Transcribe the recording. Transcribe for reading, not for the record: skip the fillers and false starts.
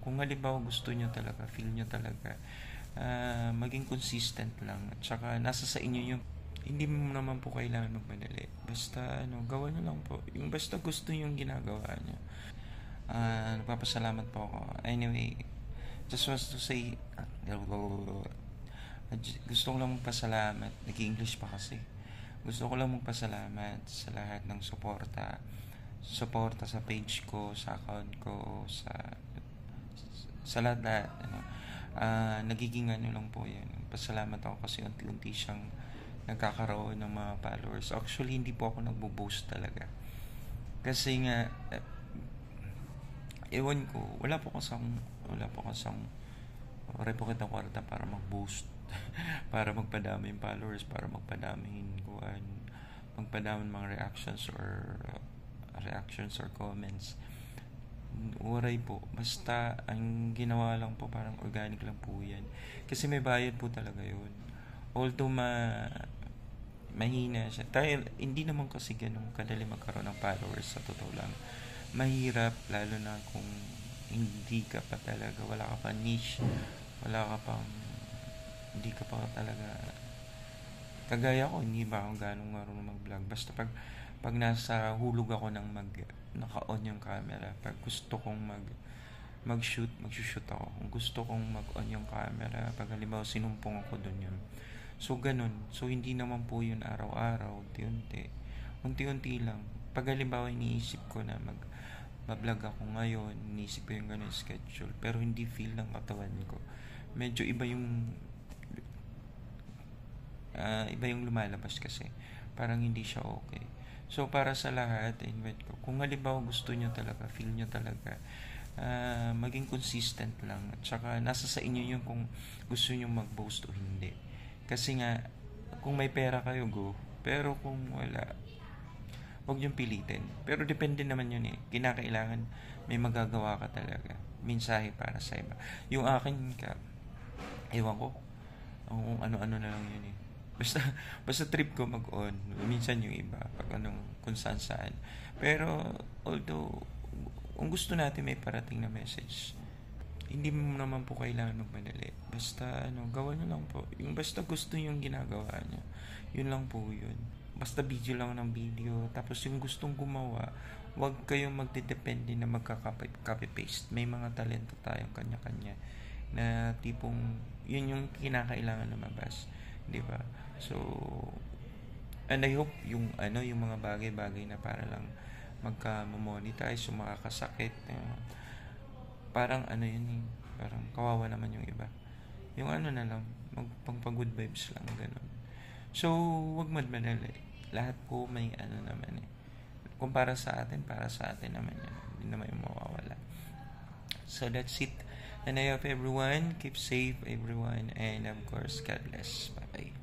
kung halimbawa gusto nyo talaga, feel nyo talaga, maging consistent lang. At saka nasa sa inyo yung, hindi mo naman po kailangan magmadali. Basta gawa nyo lang po. Yung basta gusto yung ginagawa nyo. Nagpapasalamat po ako. Anyway, just wants to say, gusto ko lang magpasalamat. Nag-English pa kasi. Gusto ko lang magpasalamat sa lahat ng suporta sa page ko, sa account ko, sa lahat, nagiging lang po yan. Pasalamat ako kasi unti-unti siyang nagkakaroon ng mga followers. Actually, hindi po ako nagbo-boast talaga. Kasi nga, ewan ko, wala po kasang repokit ng kwarta para mag-boost. Para magpadami yung followers, para magpadami mga reactions or comments. Waray po. Basta ang ginawa lang po, parang organic lang po yan. Kasi may bayad po talaga yun. Although mahina siya. Dahil hindi naman kasi ganun kadali magkaroon ng followers, sa totoo lang. Mahirap, lalo na kung hindi ka pa talaga, wala ka pa niche, hindi ka pa talaga, kagaya ko, hindi ba ako ganong marunong mag-vlog. Basta pag nasa hulog ako ng naka-on yung camera, pag gusto kong mag-shoot ako. Kung gusto kong mag-on yung camera, pag halimbawa sinumpong ako dun yun. So ganun. So hindi naman po yun araw-araw, unti-unti lang. Pag halimbawa iniisip ko na mag-vlog ako ngayon, iniisip ko yung ganun schedule, pero hindi feel ng katawan ko. Medyo iba yung lumalabas kasi. Parang hindi siya okay. So para sa lahat, invite ko, kung halimbawa gusto nyo talaga, feel nyo talaga, maging consistent lang. At saka nasa sa inyo yung kung gusto nyo mag-boast o hindi. Kasi nga, kung may pera kayo, go. Pero kung wala, huwag niyong pilitin. Pero depende naman yun eh. Kinakailangan may magagawa ka talaga. Mensahe para sa iba. Yung akin, ewan ko, kung ano-ano na lang yun eh. Basta trip ko mag-on. Minsan yung iba, kung saan. Pero, although, kung gusto natin may parating na message, hindi mo naman po kailangan magmadali. Basta, gawa nyo lang po. Yung basta gusto yung ginagawa nyo. Yun lang po yun. Basta video lang ng video. Tapos yung gustong gumawa, huwag kayong magdedepende na magka-copy-paste. May mga talento tayong kanya-kanya na tipong yun yung kinakailangan lumabas. Di ba? So, and I hope yung mga bagay-bagay na para lang magka-monetize, yung makakasakit, parang yun, parang kawawa naman yung iba. Yung na lang, magpang-good vibes lang, ganun. So, wag madmadali. Lahat po may naman eh. Kung para sa atin naman yan. Hindi naman yung mawawala. So, that's it. And I hope everyone, keep safe everyone, and of course, God bless. Bye-bye.